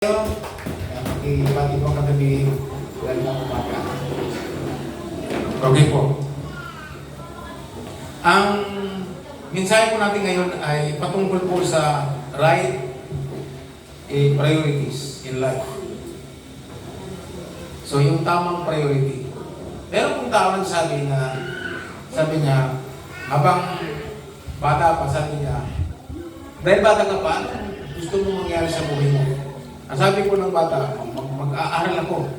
Ibati po kagabi dahil ng umaga. Okay po. Ang mensahe po natin ngayon ay patungkol po sa right priorities in life. So yung tamang priority. Meron pong tao nagsabi na, sabi niya, habang bata pa, sabi niya, dahil bata ka pa, gusto mo mangyari sa buhay mo? Ang sabi ko ng bata, mag-aaral ako.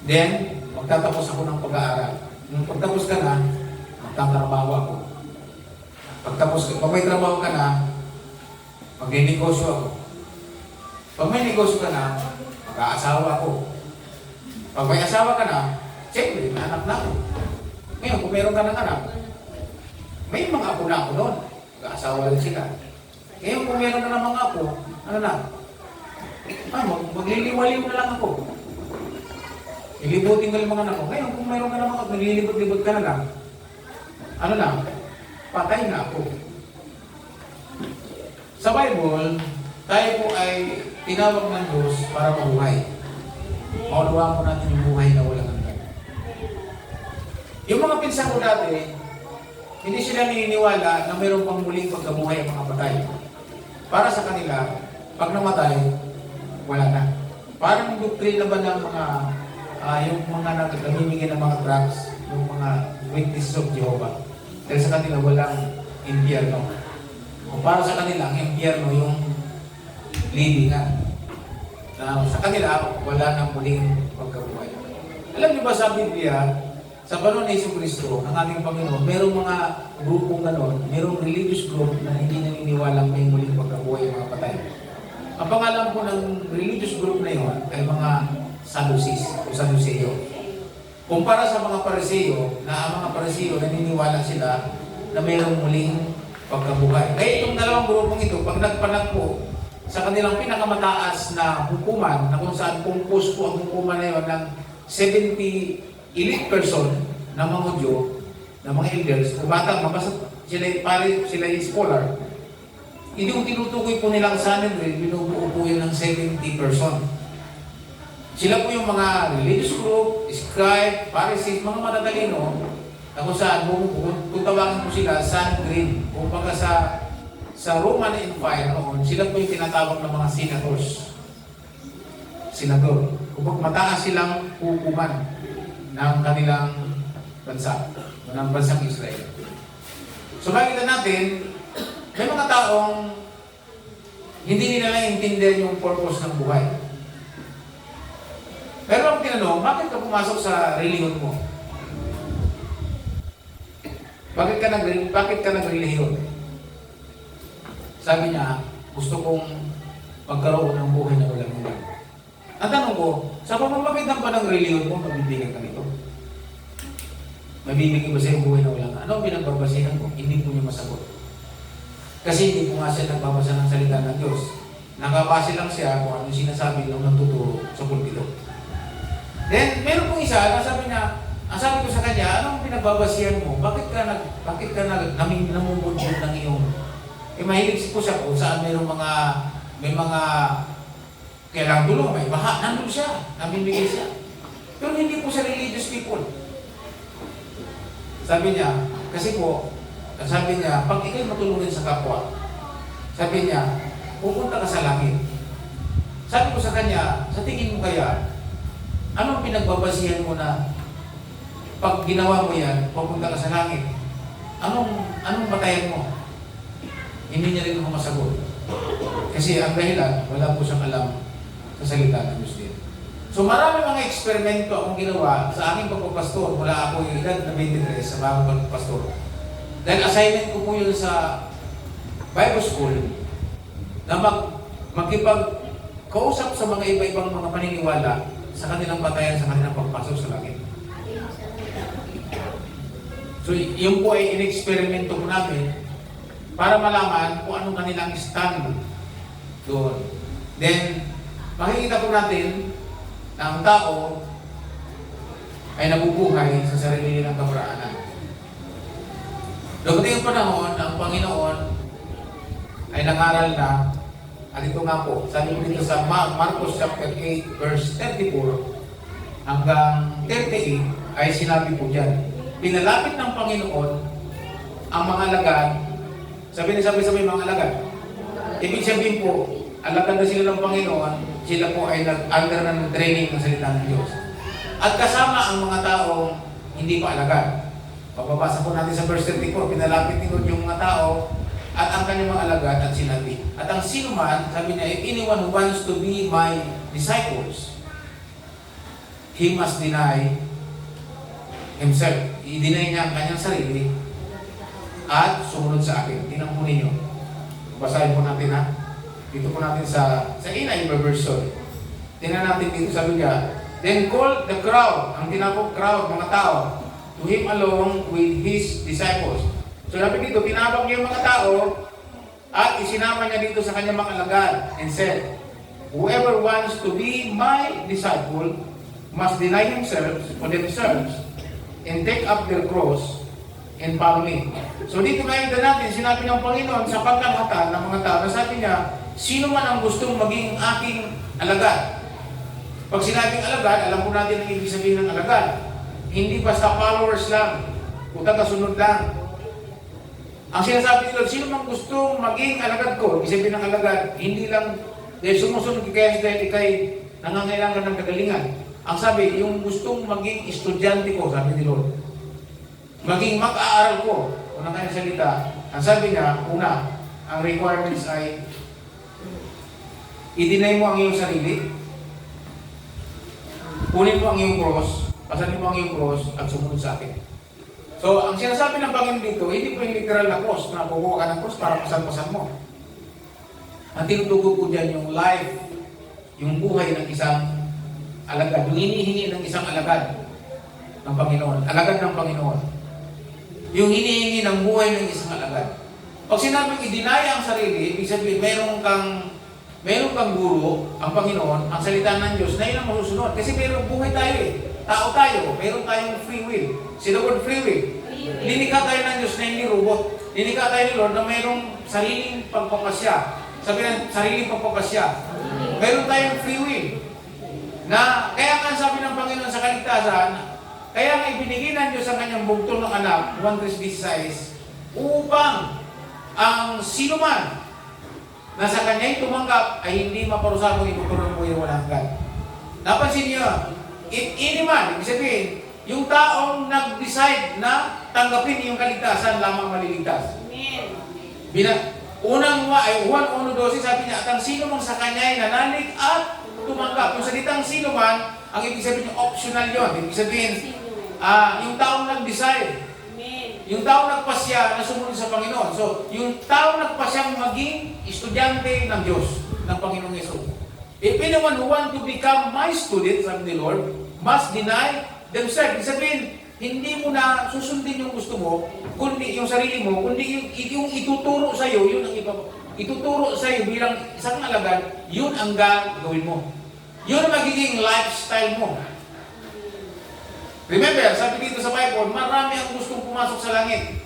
Then, magtatapos ako ng pag-aaral. Nung pagtapos ka na, magtatrabaho ako. Pag may trabaho ka na, mag-negosyo ako. Pag may negosyo ka na, mag-aasawa ako. Pag may asawa ka na, siyempre, may anak na ako. Ngayon, kung meron ka ng anak, may mga apo na ako doon. Mag-aasawa rin sila. Ngayon, kung meron ka ng mga apo, ano na? Magliliwaliw na lang ako. Ilibutin ko yung mga anak ko. Ngayon, kung mayroon ka na mga naglilibot-libot ka na lang, ano lang, patay na ako. Sa Bible, tayo po ay tinawag ng Diyos para mabuhay. Maunawaan po natin yung buhay na walang hanggan. Yung mga pinsan ko dati, hindi sila naniniwala na mayroon pang muling pagkabuhay ang mga patay. Para sa kanila, pag namatay, wala na. Parang doktrina ba ng mga, yung mga nagmimigay ng mga drugs, yung mga witnesses of Jehovah. Dahil sa kanila walang impyerno. O para sa kanila, ang impyerno yung libingan. Na sa kanila, wala nang muling pagkabuhay. Alam niyo ba sa Biblia, sa panahon ni Jesucristo, ng ating Panginoon, merong mga grupong ganon, merong religious group na hindi naniniwalang may muling pagkabuhay yung mga patay. Ang pangalan po ng religious group na yun ay mga Sadducees o Sadduseo. Kumpara sa mga Pariseo, na ang mga Pariseo naniniwala sila na mayroong muling pagkabuhay. Kaya itong dalawang grupong ito, pag nagpanag po sa kanilang pinakamataas na hukuman, na kung saan compose po ang hukuman na yun ng 70 elite person ng mga Hudyo, ng mga elders, o bata, mabasa sila yung scholar, hindi kung tinutukoy po nilang Sanhedrin, binubuo po yun ng 70 person. Sila po yung mga religious group, scribe, Pharisees, mga matatalino, na kung saan, kung tawagin po sila, Sanhedrin, kung baga sa Roman Empire noon, sila po yung tinatawag ng mga senators. Senador. Kung mataas silang hukuman ng kanilang bansa, ng bansang Israel. So makikita natin, may mga taong hindi nila naiintindihan yung purpose ng buhay. Pero ang tinanong, bakit ka pumasok sa relihiyon mo? Bakit ka nagrelihiyon? Sabi niya, gusto kong magkaroon ng buhay na walang hanggan. Ang tanong ko, sa pamamagitan pa ng relihiyon mo, mabibigyan ka nito? Mabibigyan ba sa iyong buhay na walang hanggan? Ano ang pinagbabasihan ko? Hindi po niya masagot. Kasi hindi po nga siya nagbabasa ng salita ng Diyos. Nakabase lang siya kung ano sinasabi ng nagtuturo sa pulpito. Then, meron pong isa na sabi niya, ang sabi ko sa kanya, anong pinagbabasihan mo? Bakit ka namumudyon ng iyong... mahilig po siya kung saan may mga kailangang tulong, may baha, nandun siya, namimigay siya. Pero hindi po siya religious people. Sabi niya, kasi po, sabi niya, pag ikay matulungin sa kapwa, sabi niya, pupunta ka sa langit. Sabi ko sa kanya, sa tingin mo kaya, anong pinagbabasihan mo na pag ginawa mo yan, pupunta ka sa langit? Anong batayan mo? Hindi niya rin ako masagot. Kasi ang dahilan, wala po siyang alam sa salita ng Diyos din. So marami mga eksperimento akong ginawa sa aking pagpapastor. Mula ako yung edad na 23 sa bagong pagpapastor. Dahil assignment ko po yun sa Bible School na magkipag-kausap sa mga iba-ibang mga paniniwala sa kanilang batayan, sa kanilang pagpasok sa langit. So yun po ay in-eksperimento ko namin para malaman kung anong kanilang stand doon. Then, makikita po natin na ang tao ay nabubuhay sa sarili nilang kaparaanan. Dumating ang panahon, ang Panginoon ay nangaral na Dito nga po, sabi ko dito sa Marcos chapter 8, verse 34 hanggang 38, ay sinabi po dyan, pinalapit ng Panginoon ang mga alagad, sabi mga alagad. Ibig sabihin po, alagad na sila ng Panginoon, sila po ay under ng training ng salita ng Diyos. At kasama ang mga taong hindi pa alagad. Pababasa po natin sa verse 34, pinalapit ni God yung mga tao at ang kanyang mga alagad at sinabi. At ang sino man, sabi niya, if anyone who wants to be my disciples, he must deny himself. I-deny niya ang kanyang sarili at sumunod sa akin. Tingnan po ninyo. Basahin po natin ha. Dito po natin sa NIV version. Tingnan natin dito, sabi niya, then call the crowd, ang tinawag crowd, mga tao, to him along with his disciples. So sabi dito, tinawag niya yung mga tao at isinama niya dito sa kanyang mga alagad and said, whoever wants to be my disciple must deny themselves and take up their cross and follow me. So dito nakita natin, sinabi ng Panginoon sa pagkalahatan ng mga tao, sabi niya, sino man ang gustong maging aking alagad. Pag sinabing alagad, alam po natin ang ibig sabihin ng alagad. Hindi basta followers lang, o tagasunod lang. Ang sinasabi nila, sino man gustong maging alagad ko, ibig sabihin ng alagad, hindi lang dahil sumusunod kaya dahil ikay nangangailangan ng kagalingan. Ang sabi, yung gustong maging estudyante ko, sabi ni Lord, maging mag-aaral ko, unang kanyang salita, ang sabi niya, una, ang requirements ay, i-deny mo ang iyong sarili, kunin mo ang iyong cross, pasanin mo ang iyong cross, at sumunod sa akin. So, ang sinasabi ng Panginoon dito, hindi po yung literal na cross, na kukuha ka ng cross para pasan-pasan mo. Ang tinutugo po dyan yung life, yung buhay ng isang alagad, yung hinihingi ng isang alagad ng Panginoon, alagad ng Panginoon. Yung hinihingi ng buhay ng isang alagad. Pag sinabing i-deny ang sarili, ibig sabihin, meron kang guro, ang Panginoon, ang salita ng Diyos, na yun ang masusunod. Kasi meron buhay tayo eh. Tao tayo, meron tayong free will. Sino word free will? Linikha tayo ng Diyos na hindi robot. Linikha tayo ni Lord na mayroong sariling pagpapasya. Sabi ng sariling pagpapasya. Meron tayong free will. Na, kaya nga sabi ng Panginoon sa kaligtasan, kaya nga ibinigay ng Diyos ang kanyang bugtong ng anak, 1:16, upang ang sino man na sa kanya'y tumanggap ay hindi maparusahan kung itutuloy mo yung walang hanggan. Napansin niyo, if any man, ibig sabihin, yung taong nag-decide na tanggapin yung kaligtasan, lamang maliligtas. Amen. Unang ay Juan 1:12, sabi niya, at ang sino mang sa kanya'y nanalig at tumanggap. Yung salitang sino man, ang ibig sabihin yung optional yon. Ibig sabihin, yung taong nag-decide, yung taong nagpasya na sumunod sa Panginoon. So, yung taong nagpasyang maging estudyante ng Diyos, ng Panginoong Yesus. If anyone who want to become my student, sabi ni Lord, must deny themselves. Ibig sabihin, hindi mo na susundin yung gusto mo, kundi yung sarili mo, kundi yung ituturo sa iyo, yun ang ituturo sa iyo bilang isang alagad, yun ang gagawin mo. Yun ang magiging lifestyle mo. Remember, sabi dito sa Bible, marami ang gustong pumasok sa langit.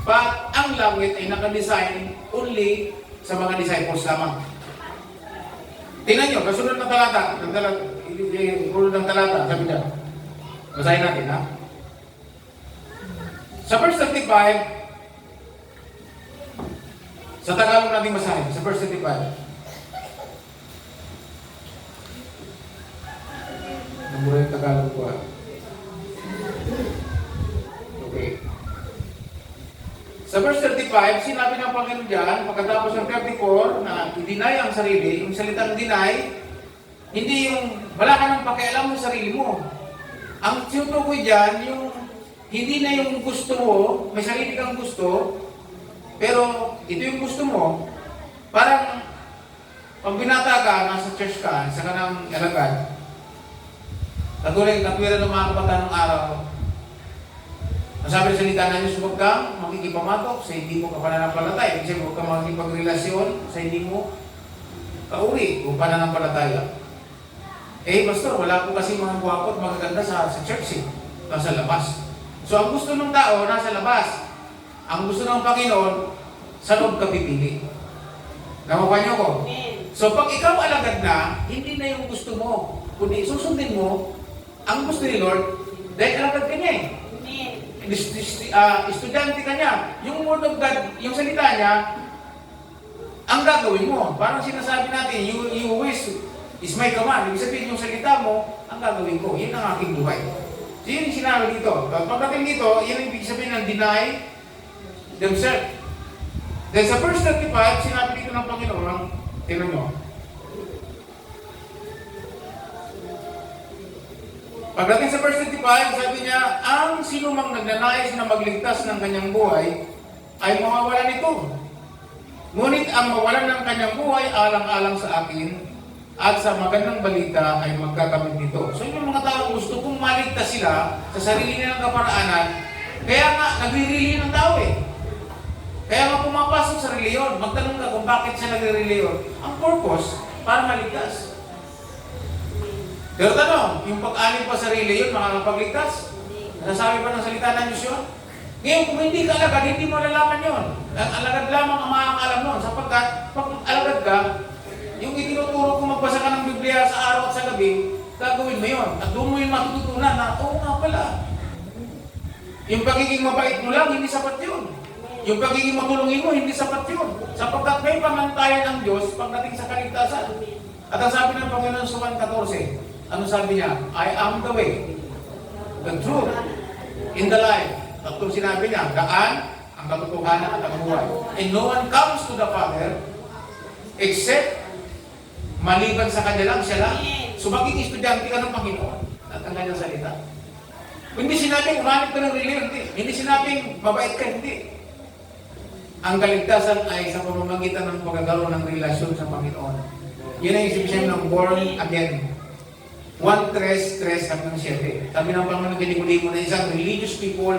But ang langit ay nakadesign only sa mga disciples lamang. Tingnan nyo, kasunod ng talata, sabi niya. Basahin natin, ha? Sa verse 35, sa Tagalog natin basahin, sa verse 35. Namura yung Tagalog ko, ha? Okay. Sa verse 35, sinabi ng Panginoon dyan, pagkatapos ng 34, na i-deny ang sarili, yung salitang deny, hindi yung wala ka nang pakialam sa sarili mo. Ang tinutukoy dyan, yung hindi na yung gusto mo, may sarili kang gusto, pero ito yung gusto mo, parang pag binata ka, nasa church ka, isa ka ng alagad, katulad ng mga kabataan ng araw, sabi ng salita na Diyos, huwag kang makikipamatok sa hindi mo kapananampalataya. Kasi huwag kang makikipagrelasyon sa hindi mo kauri o pananampalataya. Pastor, wala po kasi mga guwapo at magaganda sa church nasa labas. So, ang gusto ng tao, nasa labas. Ang gusto ng Panginoon, sa loob ka pipili. Nakuha niyo ko? Amen. So pag ikaw alagad na, hindi na yung gusto mo, kundi susundin mo ang gusto ni Lord, dahil alagad ka niya eh. Estudyante ka niya. Yung word of God, yung salita niya, ang gagawin mo. Parang sinasabi natin, you wish is my command. Ibig sabihin, yung salita mo, ang gagawin ko. Yun ang aking buhay. So yun yung sinabi dito. Pagdating dito, yun ang ibig sabihin ng deny themselves. Then sa verse 35, sinabi dito ng Panginoon, tingnan mo. Pagdating sa verse 35, sabi niya, ang sinumang nagnanais na magligtas ng kanyang buhay ay mawawalan nito. Ngunit ang mawalan ng kanyang buhay alang-alang sa akin at sa magandang balita ay magkakamit nito. So yung mga tao gusto kong maligtas sila sa sarili nilang kaparaanan, kaya nga nagre-rely ng tao eh. Kaya nga pumapasok sa reliyon. Magtanong ka kung bakit siya nagre-reliyon. Ang purpose, para maligtas. Pero tanong, yung pag-alip pa sa reliyon, makakapagligtas? Nasasabi pa ng salita ng Diyos yun? Ngayon, kung hindi ka alagad, hindi mo alalaman yun. Ang alagad lamang ang makakalam nun. Sapagkat, pag alagad ka, yung itinuturo kung magbasa ka ng Biblia sa araw at sa gabi, gagawin mo yun. At doon mo yung matututunan na, oo nga pala. Yung pagiging mabait mo lang, hindi sapat yun. Yung pagiging matulungin mo, hindi sapat yun. Sapagkat may pamantayan ang Diyos pagdating sa kaligtasan. At ang sabi ng Panginoon sa Juan 14, ano sabi niya? I am the way, the truth, in the life. Tatlong sinabi niya, daan, ang katotohanan at ang buhay. And no one comes to the Father except maliban sa Kanya lang, siya lang. So maging estudyante ka ng Panginoon at ang Kanyang salita. Hindi sinabing umanip ka ng reliyon, hindi. Hindi sinabing mabait ka, hindi. Ang kaligtasan ay sa pamamagitan ng pagkakaroon ng relasyon sa Panginoon. Yun ang isip ng born again. 1:3 hanggang 7. Sabi ng Panginoon kay Nicodemo na isang religious people,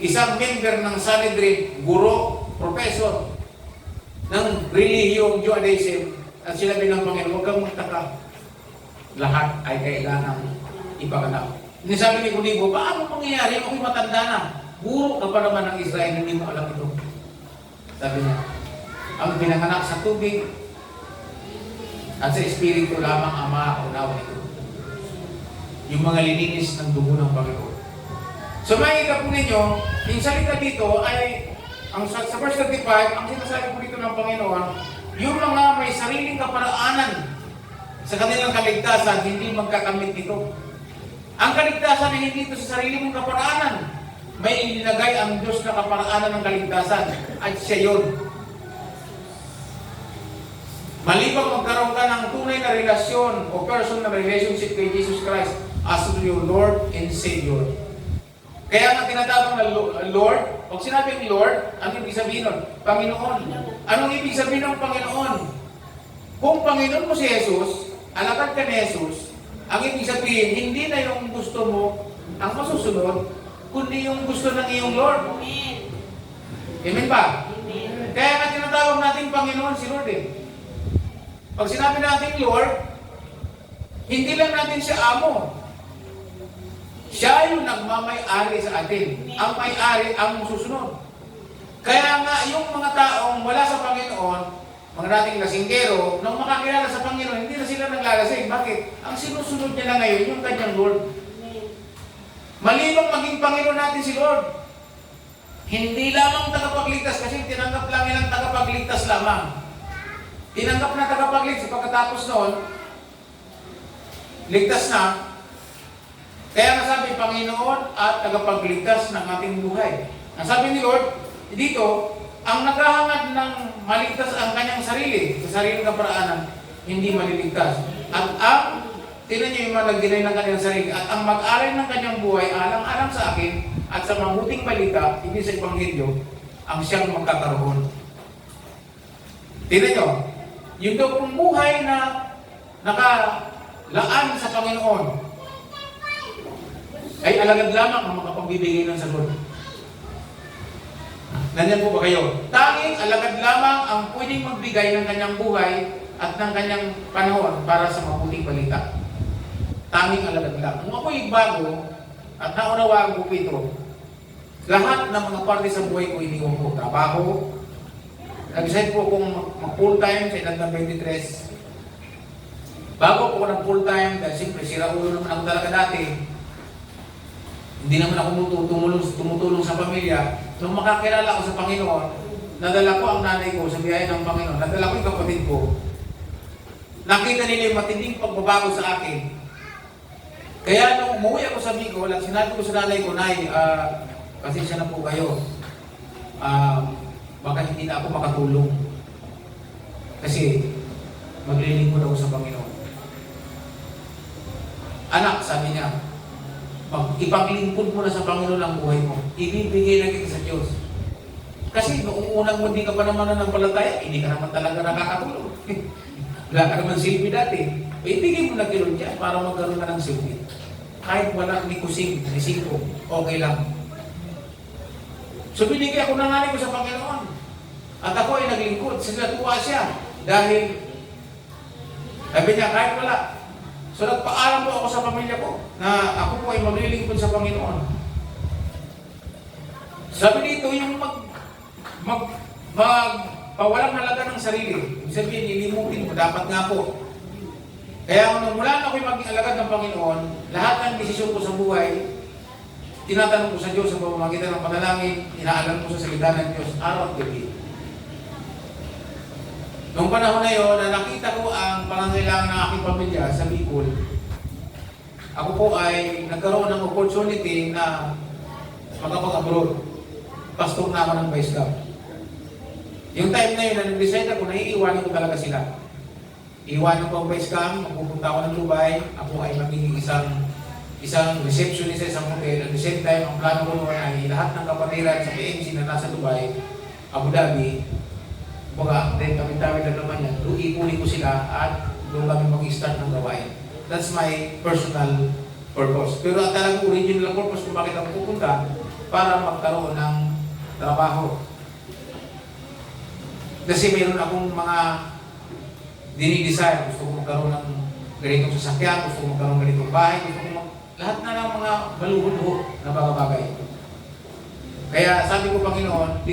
isang member ng Sanhedrin, guro, professor ng relihiyong Judaism, at sinabi ng Panginoon, huwag kang magtaka. Lahat ay kailangan ipaganap. Hindi sabi ni Nicodemo, paano mangyayari? Ako'y matanda na. Guro ka pa naman ng Israel, hindi mo alam ito. Sabi niya, ang pinanganak sa tubig at sa Espiritu lamang ang makaunawa nito. Yung mga lininis ng dugo ng Panginoon. So makikita po ninyo, yung salita dito ay, sa verse 35, ang sinasabi po dito ng Panginoon, yung mga may sariling kaparaanan sa kanilang kaligtasan, hindi magkakamit nito. Ang kaligtasan ay hindi ito sa sarili mong kaparaanan. May ilinagay ang Diyos na kaparaanan ng kaligtasan at siya yun. Malibang magkaroon ka ng tunay na relasyon o personal relationship kay Jesus Christ as your Lord and Savior. Kaya nga tinatawag na Lord, pag sinabing Lord, ang ibig sabihin nun? Panginoon. Anong ibig sabihin ng Panginoon? Kung Panginoon mo si Jesus, alagad ka ni Jesus, ang ibig sabihin, hindi na yung gusto mo ang masusunod, kundi yung gusto ng iyong Lord. Amen ba? Kaya nga tinatawag natin Panginoon si Lord eh. Pag sinabi natin Lord, hindi lang natin siya amo. Siya yung nagmamay-ari sa atin. Ang may-ari ang susunod. Kaya nga yung mga taong wala sa Panginoon, mga dating lasinggero, nung makakilala sa Panginoon, hindi na sila naglalasing. Bakit? Ang sinusunod niya na ngayon, yung kanyang Lord. Malibang maging Panginoon natin si Lord. Hindi lamang tagapagligtas kasi tinanggap lang nilang tagapagligtas lamang. Tinanggap na tagapagligtas pagkatapos noon, ligtas na. Kaya nasabi, Panginoon at tagapagligtas ng ating buhay. Ang sabi ni Lord, dito, ang naghahangad ng maligtas ang kanyang sarili, sa sariling kaparaanan, hindi maliligtas. At ang, tinan niyo yung mga nag-deny ng kanyang sarili, at ang mag-alay ng kanyang buhay, alang-alang sa akin, at sa mabuting balita, hindi sa Ebanghelyo, ang siyang magkakaroon. Tinan niyo, yung daw pong buhay na nakalaan sa Panginoon, ay alagad lamang ang makapagbibigay ng sagot. Nandiyan po ba kayo? Tanging alagad lamang ang pwedeng magbigay ng kanyang buhay at ng kanyang panahon para sa mabuting balita. Tanging alagad lang. Kung ako'y bago at naunawaan ko po ito, lahat ng mga parte sa buhay ko iniwan ko. Trabaho, nag-decide po akong mag-full time sa edad ng 23. Bago ako ng full time, dahil siyempre sira ulo naman ako talaga dati, hindi naman ako tumutulong sa pamilya. Nung makakilala ko sa Panginoon, nadala ko ang nanay ko sa biyaya ng Panginoon, nadala ko yung kapatid ko, nakita nila yung matinding pagbabago sa akin. Kaya nung umuwi ako sa Bicol, at sinabi ko sa nanay ko, Nay, pasensya na po kayo. Baka hindi na ako makatulong. Kasi maglilingkod ako sa Panginoon. Anak, sabi niya, ipaglingkod mo na sa Panginoon ang buhay mo. Ibibigay na kita sa Diyos. Kasi noong unang hindi ka pa naman nanampalataya, hindi ka naman talaga nakakatulong. Wala ka naman silbi dati. Ibigay mo na kay Lord yan para magkaroon ka ng silbi. Kahit wala ni kusing, ni singko, okay lang. So binigay ako ng nanay ko sa Panginoon. At ako ay naglingkod. Sinatuwa siya. Dahil, sabi niya, kahit wala. So nagpaalam po ako sa pamilya ko na ako po ay maglilingkod sa Panginoon. Sabi dito, yung pawalang halaga ng sarili. Ibig sabihin, nilimutin mo, dapat nga po. Kaya nung mula na ako'y maging alagad ng Panginoon, lahat ng desisyon ko sa buhay, tinatanong ko sa Diyos sa pamamagitan ng panalangin, inaalam ko sa salita ng Diyos, araw at gabi. Noong panahon na yun, na nakita ko ang pangangailangan ng aking pamilya sa Bicol, ako po ay nagkaroon ng opportunity na makapag-abroad. Pastor na ako ng Vice Camp. Yung time na yun, na nag-decide ako, naiiwanan ko talaga sila. Iwanan ko ang Vice Camp, magpupunta ako ng Dubai, ako ay magiging isang receptionist sa isang hotel. At the same time, ang plano ko noon ay lahat ng kapatiran sa PMC na nasa Dubai, Abu Dhabi, baga, then kami-tawid na naman yan, doon ipunin ko sila at doon kami mag-start ng gawain. That's my personal purpose. Pero ang talagang original purpose kung bakit ako pupunta, para magkaroon ng trabaho. Kasi mayroon akong mga dinidesire. Gusto ko magkaroon ng ganitong sasakyan, gusto ko magkaroon ng ganitong bahay, gusto ko lahat na ng mga baluhod na bagay. Kaya sabi ko, Panginoon,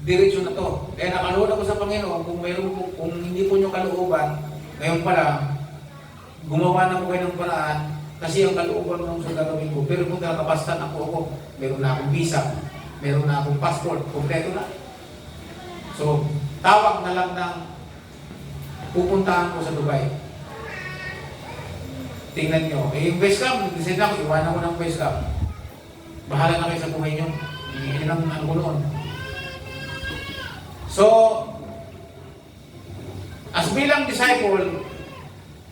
diretso na to. Kaya nakaluhod ako sa Panginoon, kung hindi po nyo kalooban, ngayon pa lang, gumawa na ko kayo ng paraan, kasi ang kalooban mo sa gagawin ko. Pero kung nakapastan ako, meron na akong visa, meron na akong passport, kompleto na. So, tawag na lang ng pupuntahan ko sa Dubai. Tingnan nyo. Yung base camp, decide na ako, iwanan ko ng base camp. Bahala na kayo sa buhay nyo. Yun ang ano ko noon. So, as bilang disciple,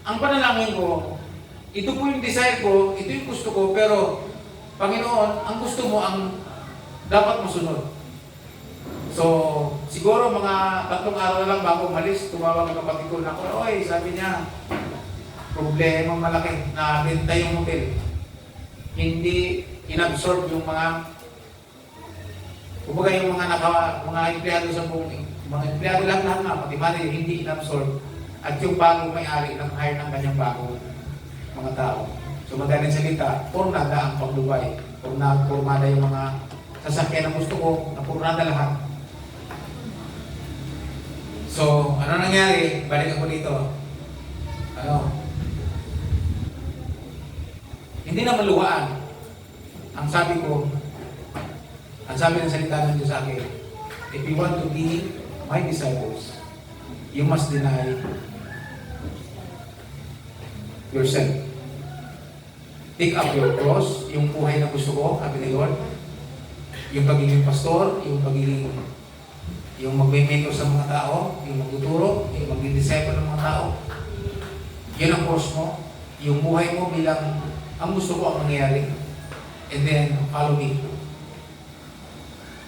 ang panalangin ko, ito po yung desire ko, ito yung gusto ko, pero Panginoon, ang gusto mo ang dapat masunod. So, siguro mga 3 araw na lang bago umalis, tumawag ang kapatid ko na ako, oy, sabi niya, problema malaki na benta yung hotel. Hindi inabsorb yung mga kumbaga yung mga empleyado sa buong, mga empleyado lang lahat na, pati mali, hindi inabsorb. At yung bagong may-ari nag-hire ng kanyang bagong mga tao. So madaling salita, pornada ang pag-Dubai. Pornada yung mga sasakyan na gusto ko, na pornada lahat. So, ano nangyari? Balik ako dito. Hindi na maluwaan. Ang sabi ng salita ng Diyos sa akin, if you want to be my disciples, you must deny yourself. Take up your cross, yung buhay na gusto ko, sabi ni Lord, yung pagiging pastor, yung mag-mentor sa mga tao, yung magtuturo, yung mag-disciple ng mga tao, yun ang cross mo, yung buhay mo bilang ang gusto ko ang mangyayari. And then, follow me.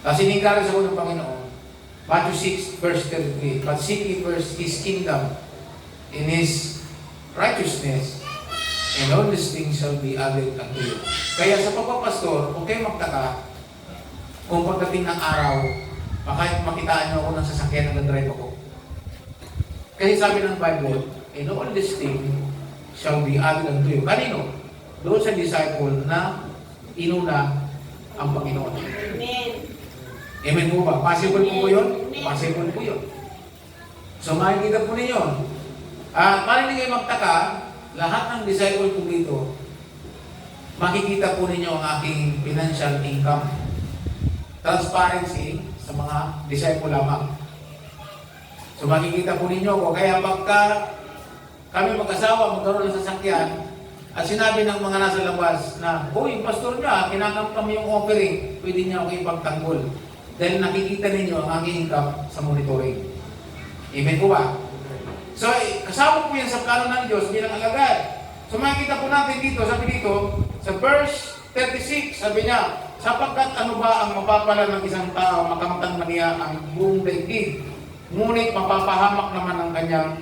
Kasi in-encourage ako ng Panginoon, Matthew 6, verse 33, but seek ye first His kingdom in His righteousness, and all these things shall be added unto you. Kaya sa pagpapastor, huwag kayong magtaka kung pagdating ng araw, baka makitaan niyo ako ng sasakyan na nag-drive ako. Kasi sabi ng Bible, and all these things shall be added unto you. Kanino? Doon sa disciple na inuna ang Panginoon. Amen. Amen po ba? Possible po yun? Possible po yun. So makikita po ninyo, Para hindi kayo magtaka, lahat ng disciple ko dito, makikita po ninyo ang aking financial income. Transparency sa mga disciple lamang. So makikita po ninyo ko. Kaya pagka kami mag-asawa, magkaroon ng sasakyan, at sinabi ng mga nasa labas na, "Uy, pastor niya, kinakamkam yung offering, pwede niya ako ipagtanggol." Dahil nakikita ninyo ang aking income sa monitoring. Amen po ba? So, kasama po yan sa plano ng Diyos bilang alagad. So, makikita po natin dito, sabi dito, sa verse 36, sabi niya, "Sapagkat ano ba ang mapapala ng isang tao, makamtang maniya ang buong daigdig, ngunit mapapahamak naman ang kanyang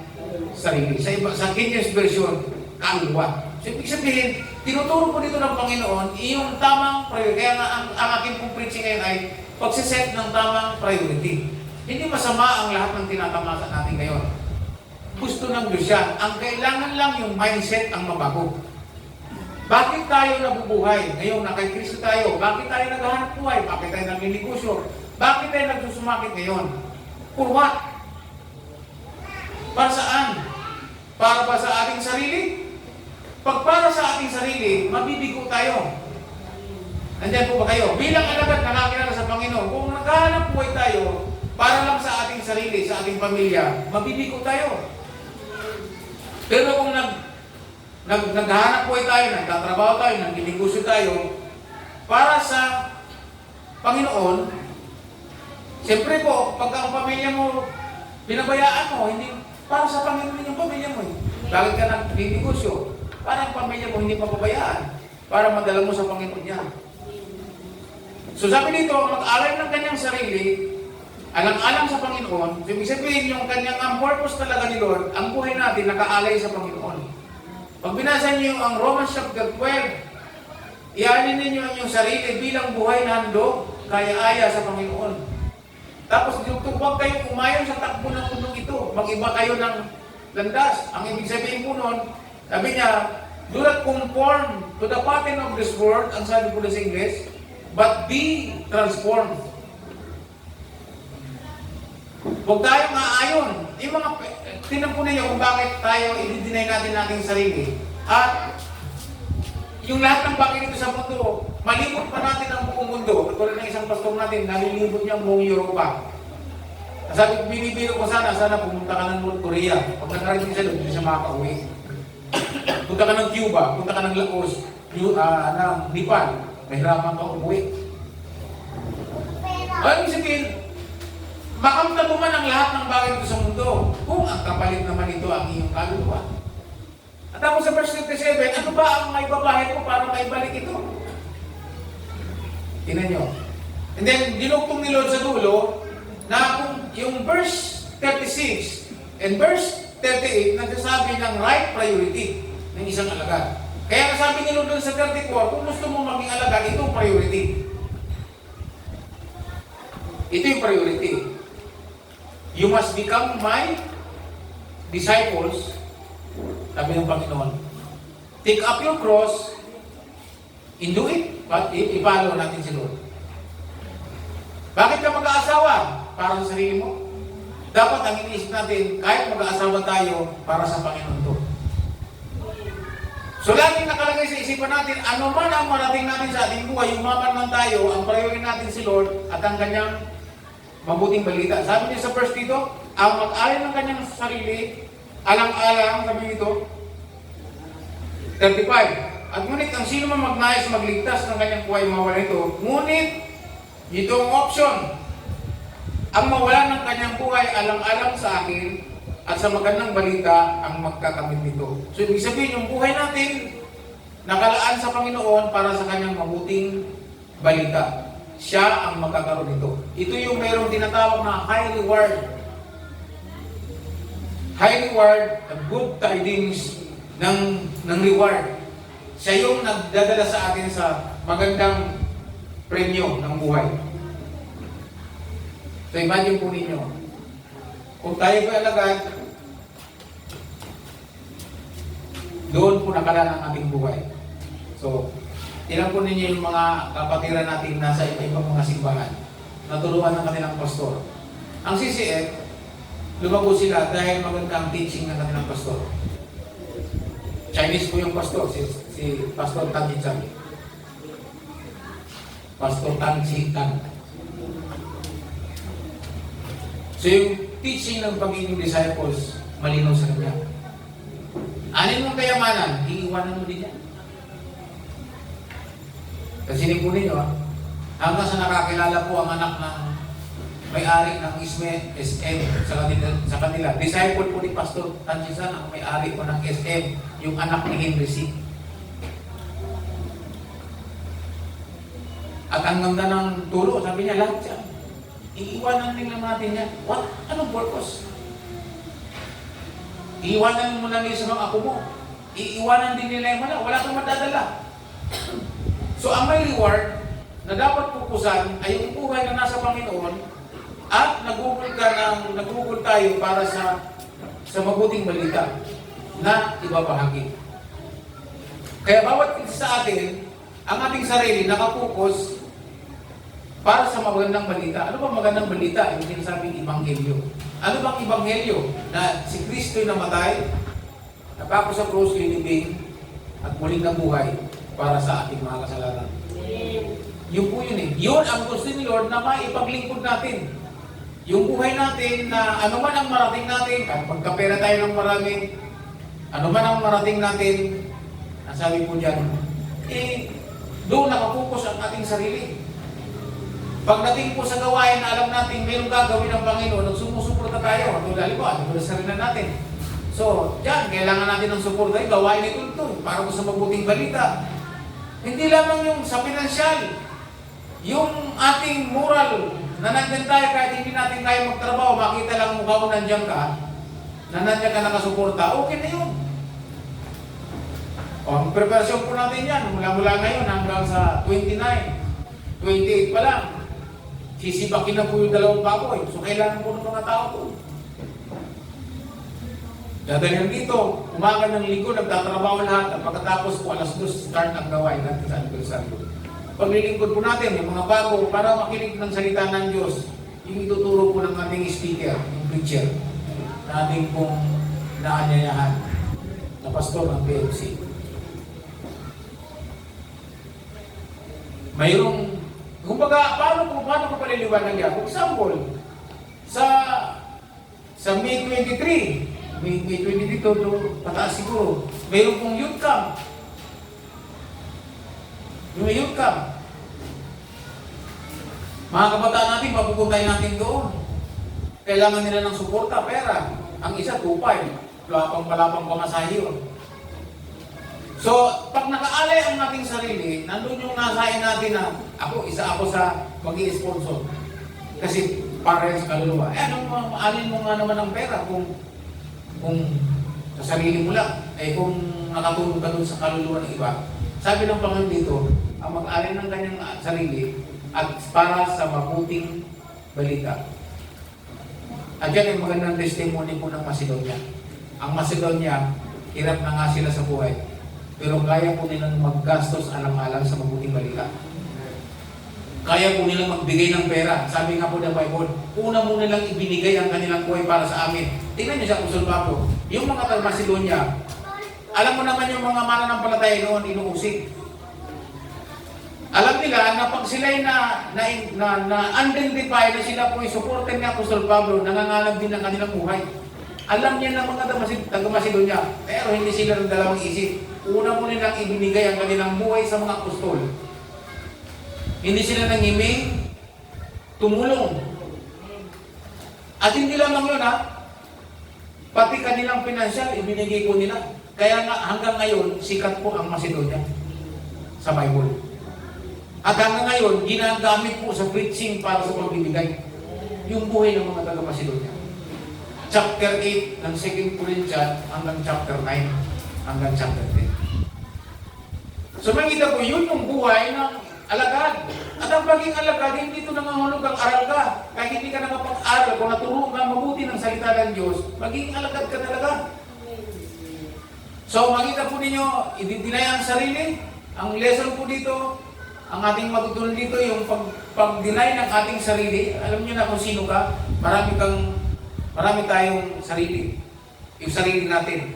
sarili." Sa King James Version, kaluluwa. So, ibig sabihin, tinuturo po dito ng Panginoon, yung tamang priority. Kaya nga, ang aking pong preaching ngayon ay pagsiset ng tamang priority. Hindi masama ang lahat ng tinatamasa natin ngayon. Gusto ng Diyos yan. Ang kailangan lang yung mindset ang mabago. Bakit tayo nabubuhay? Ngayon, na kay Kristo tayo. Bakit tayo naghahanap buhay? Bakit tayo nagninegosyo? Bakit tayo nagsusumakit ngayon? For what? Para saan? Para ba sa ating sarili? Pag para sa ating sarili, mabibigo tayo. Nandiyan po ba kayo? Bilang alagad nakakilala sa Panginoon, kung naghahanap buhay tayo, para lang sa ating sarili, sa ating pamilya, mabibigo tayo. Pero kung naghahanap buhay tayo, nagtatrabaho tayo, nagninegosyo tayo, para sa Panginoon, siyempre po, pagka ang pamilya mo, pinabayaan mo, hindi para sa Panginoon yung pamilya mo. Bakit ka nagninegosyo? Para ang pamilya mo hindi papabayaan, para madala mo sa Panginoon niya. So sabi dito, mag-alay ng kanyang sarili, alang-alang sa Panginoon. So ibig sabihin, yung kanyang ang purpose talaga ni Lord, ang buhay natin nakaalay sa Panginoon. Pag binasa niyo ang Romans chapter 12, ialin ninyo ang inyong sarili bilang buhay na handog, kaya-aya sa Panginoon. Tapos huwag kayong umayon sa takbo ng mundong ito. Mag-iba kayo ng landas. Ang ibig sabihin po nun, sabi niya, "Do not conform to the pattern of this world," ang sabi po sa English, "but be transformed." Huwag tayong aayon. Yung mga, tinan po ninyo kung bakit tayo i-deny natin ating sarili. At yung lahat ng bagay dito sa mundo, malibot pa natin ang buong mundo. Katulad ng isang pastor natin, nalilibot niya ang buong Europa. Sabi, binibiro ko sana pumunta ka ng North Korea. Pag nakarating siya doon, hindi siya makaka-uwi. Punta ka ng Cuba, punta ka ng Laos, ng Nepal, mahirapan ka umuwi. Ay, sabihin, makamta mo man ang lahat ng bagay dito sa mundo, kung ang kapalit naman ito ang iyong kaluluwa. At tapos sa verse 57, ano ba ang may babahe ko para maibalik ito? Tingnan nyo. And then, dinugtong ni Lord sa dulo, na kung yung verse 36 and verse 38, nagsasabi ng right priority ng isang alagad. Kaya sabi ni Lord sa 34, kung gusto mo maging alagad, ito ang priority. Ito yung priority. You must become my disciples, sabi ng Panginoon. Take up your cross and do it. I-follow natin si Lord. Bakit ka mag-aasawa? Para sa sarili mo. Dapat ang iniisip natin, kahit mag-aasawa tayo, para sa Panginoon to. So laging nakalagay sa isipan natin, ano man ang marating natin sa ating buhay, yumaman man tayo, ang priority natin si Lord at ang kanyang mabuting balita. Sabi niya sa verse dito, ang mag-alay ng kanyang sarili, alang-alang, sabi dito, 35. At ngunit ang sino man magnais magligtas ng kanyang buhay, mawala ito. Ngunit, ito ang option. Ang mawala ng kanyang buhay alang-alang sa akin at sa magandang balita ang magkakamit nito. So, ibig sabihin, yung buhay natin nakalaan sa Panginoon para sa kanyang mabuting balita. Siya ang magkakaroon nito. Ito yung mayroong tinatawag na high reward. High reward, the good tidings ng reward. Siya yung nagdadala sa atin sa magandang premyo ng buhay. So imagine po ninyo, kung tayo po alagad, doon po nakala ang ating buhay. So, tinan po ninyo yung mga kapatiran natin nasa iba-ibang mga simbahan. Natulungan ng kanilang pastor. Ang CCF, lumago sila dahil maganda ang teaching ng kanilang pastor. Chinese po yung pastor, si Pastor Tan Chan. Pastor Tan Chan. So yung teaching ng pagiging disciples, malinaw sa kanya. Anin mong kayamanan, iiwanan mo din yan. Kasi po ninyo, hanggang sa nakakilala po ang anak ng may-ari ng SM sa kanila. Disciple po ni Pastor Tan Chan, ang may-ari po ng SM, yung anak ni Henry C. At ang ganda ng turo, sabi niya, lahat siya. Iiwanan din lang natin yan. What? Anong purpose? Iiwanan mo lang sa mga apo mo. Iiwanan din nila yung wala kang madadala. So ang may reward na dapat pupusan ay yung buhay na nasa Panginoon at nagugol tayo para sa mabuting balita na ibabahagi. Kaya bawat isa sa atin, ang ating sarili nakapokus para sa magandang balita. Ano bang magandang balita? Yung sinasabing Ebanghelyo. Ano bang Ebanghelyo? Na si Kristo'y namatay, napako sa krus, linibing, at muling nabuhay para sa ating mga kasalanan. Yun po yun eh. Yun ang gusto ni Lord na maipaglingkod natin. Yung buhay natin na ano man ang marating natin, kahit pagkapera tayo ng marami, ano man ang marating natin, ang sabi po dyan, doon nakapokus ang ating sarili. Pagdating po sa gawain na alam natin mayroong gagawin ng Panginoon, sumusuporta tayo. Halimbawa, ito na sarili natin. So, dyan, kailangan natin ng suporta. Gawain ito para po sa mabuting balita. Hindi lamang yung sa pinansyal, yung ating moral, na nandyan tayo kahit hindi natin kaya magtrabaho, makita lang mukha mo nandyan ka, na nandyan ka nakasuporta, okay na yun. O, ang preparasyon po natin yan, mula ngayon hanggang sa 29, 28 pa lang. Sisibakin na po yung 2 baboy. So, kailangan po ng mga tao po. Dadalhin dito, umaga ng linggo, nagtatrabaho lahat. At pagkatapos po, alas 2, start ang gawain natin sa anibersaryo. Paglilingkod po natin, yung mga bago, para makinig ng salita ng Diyos, yung ituturo po ng ating speaker, yung preacher, na ating pong naanyayahan na pastor ng PFC. Mayroong kumbaga, paano ko paliliwanag yan? For example, sa May 23, May 22 to pataas siguro, mayroon pong youth camp. Yung youth camp. Mga kabataan natin, mapupuntay natin doon. Kailangan nila ng suporta, pera. Ang isa, 2.5. Palapang pamasahe. So, pag nakaalay ang ating sarili, nandun yung nasain natin na isa ako sa mag-i-sponsor. Kasi para sa kaluluwa. Alin mo nga naman ang pera kung sa sarili mo lang. Kung nakatulong ka dun sa kaluluwa ng iba. Sabi ng Panginoon dito, ang mag-alin ng kanyang sarili at para sa mabuting balita. At yan ay magandang testimony po ng Macedonia. Ang Macedonia, hirap na nga sila sa buhay. Pero kaya po nilang maggastos alang-alang sa mabuting balita. Kaya po nilang magbigay ng pera. Sabi nga po ng Bible, una mo nilang ibinigay ang kanilang buhay para sa amin. Tingnan niyo sa Apostol Pablo, yung mga taga-Macedonia, alam mo naman yung mga mananampalataya noon, inuusig. Alam nila na pag sila'y na-identify na sila po i-supportin ni Apostol Pablo, nangangalab din ang kanilang buhay. Alam niya ng mga taga-Macedonia, pero hindi sila ng dalawang isip. Una mo nilang ibinigay ang kanilang buhay sa mga apostol. Hindi sila nangiming tumulong. At hindi lamang yun pati kanilang pinansyal, ibinigay po nila. Kaya nga hanggang ngayon, sikat po ang Macedonia sa Bible. At hanggang ngayon, ginagamit po sa preaching para sa pagbibigay yung buhay ng mga taga-Macedonia. Chapter 8 ng 2 Corinthians hanggang chapter 9 hanggang chapter 10. So makita po, yun yung buhay ng alagad. At ang pagiging alagad, hindi ito nangahulog ang aral ka. Kahit hindi ka nakapag-aral, kung naturo ka mabuti ng salita ng Diyos, magiging alagad ka talaga. So makita po ninyo, i-deny ang sarili. Ang lesson po dito, ang ating matutunan dito, yung pag-deny ng ating sarili. Alam niyo na kung sino ka, marami kang Marami tayong sarili. Yung sarili natin.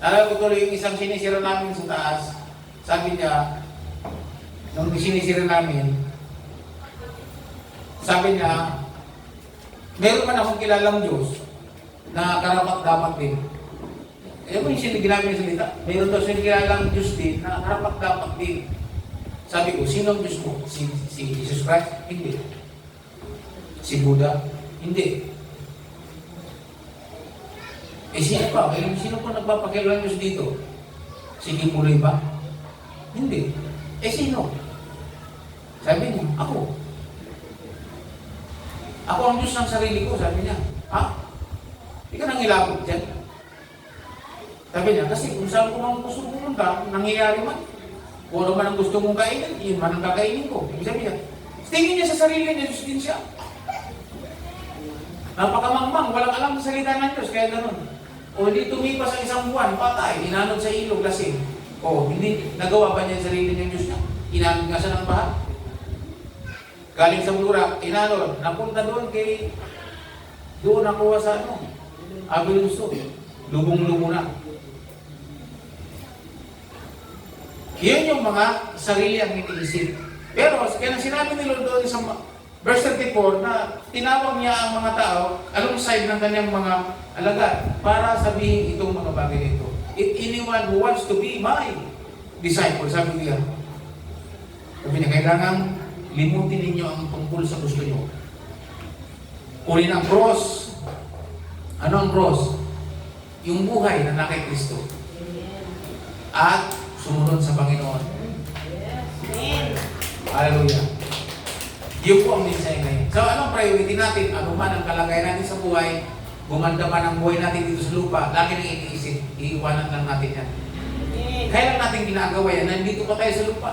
Alam ko tuloy yung isang sinisira namin sa taas. Sabi niya, nung sinisira namin, sabi niya, meron man akong kilalang Diyos na karapat-dapat din. Ayan mo yung ginamit ng salita. Meron daw siyang kilalang Diyos din na karapat-dapat din. Sabi ko, sino ang Diyos mo? Si Jesus Christ? Hindi. Si Buddha? Hindi. Sino pa? Sino pa nagpapakilalang Diyos dito? Si Kipuloy ba? Hindi. Sino? Sabi niya, ako. Ako ang Diyos ng sarili ko, sabi niya. Ha? Hindi ka nang ilabot dyan. Sabi niya, kasi kung saan ko mang gusto pumunta, nangyayari man. Kung ano man ang gusto mong kainin, yun man ang kakainin ko. Ibig sabihin niya, tingin niya sa sarili niya, Diyos din siya. Napakamangmang, walang alam sa salita ng Diyos, kaya gano'n. O hindi tumipas ang isang buwan, patay, inanod sa ilog, lasing. O hindi, nagawa ba niya ang sarili ng Diyos niya? Inanod nga siya ng baha. Galing sa Mura, inanod, napunta doon kay, doon nakuha sa Abiluso, lubong-lubo na. Yun yung mga sarili ang iniisip. Pero, kaya sinabi ni Lord doon sa verse 34 na tinawag niya ang mga tao alongside ng kanyang mga alagad para sabihin itong mga bagay nito. If anyone who wants to be my disciple, sabi niya, kailangan limutin ninyo ang tungkol sa gusto nyo. Kunin ang cross. Ano ang cross? Yung buhay na kay Kristo. At sumunod sa Panginoon. Hallelujah. Yun po ang mensahe ngayon. So, anong priority natin? Ano man ang kalagayan natin sa buhay, gumanda man ang buhay natin dito sa lupa, lagi nang iniisip, iiwanan lang natin yan. Kailan natin ginagawa yan? Nandito pa tayo sa lupa.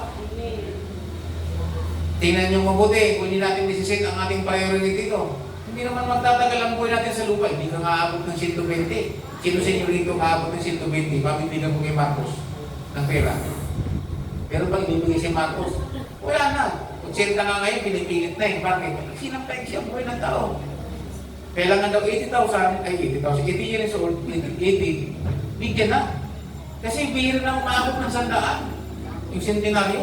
Tingnan nyo mabuti, kung hindi natin nisisit ang ating priority dito. Hindi naman magtatagal ang buhay natin sa lupa. Hindi ka maabot ng 120. Sino sa inyo rito maabot ng 120? Pabibigyan ko kay Marcos ng pera. Pero pag ibibigay si Marcos, wala na. 80 nga ngayon, pinipilit na eh. Bakit? Sinampay siya ang buhay ng tao. Kailangan daw 80,000, ay 80,000, 80 years old, 80, bigyan na. Kasi bihira na umaabot ng 100. Yung centenaryo.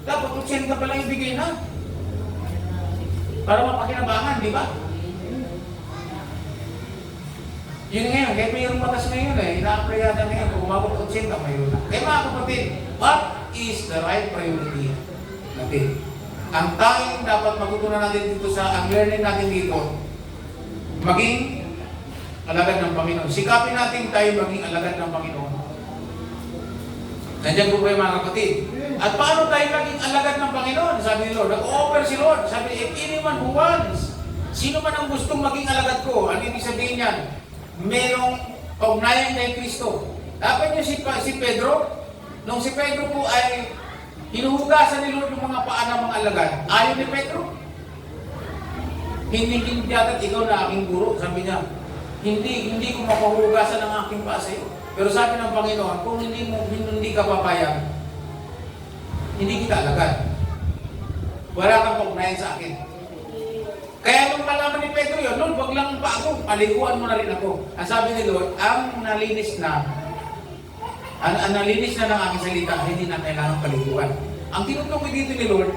Dapat 80 pa lang ibigay na. Para mapakinabangan, di ba? Yun ngayon, kaya mayroong batas ngayon eh. Ina-apply yata ngayon. Kung umabot 80, mayroon na. Kaya mga kapatid, what is the right priority natin? Ang tanging dapat matutunan natin dito ang learning natin dito, maging alagad ng Panginoon. Sikapin natin tayo maging alagad ng Panginoon. Nandiyan po kayo mga kapatid. At paano tayo maging alagad ng Panginoon? Sabi ni Lord, nag-offer si Lord. Sabi, if anyone who wants, sino man ang gustong maging alagad ko, ano ibig sabihin yan? Merong kaugnayan kay Kristo. Dapat niyo si Pedro, nung si Pedro po ay hinuhugasan ni Lord yung mga paa ng mga alagad, ayaw ni Pedro. Hindi yata ikaw na aking guro, sabi niya, hindi ko mapahugasan ang aking paa sa iyo. Pero sabi ng Panginoon, kung hindi ka papayag, hindi kita alagad. Wala kang kaugnayan sa akin. Kaya nung malaman ni Pedro yun, Lord, wag lang pa ako, paliguan mo na rin ako. Ang sabi ni Lord, ang nalinis na ng aking salita, hindi na kailangan paliguan. Ang tinutukoy dito ni Lord,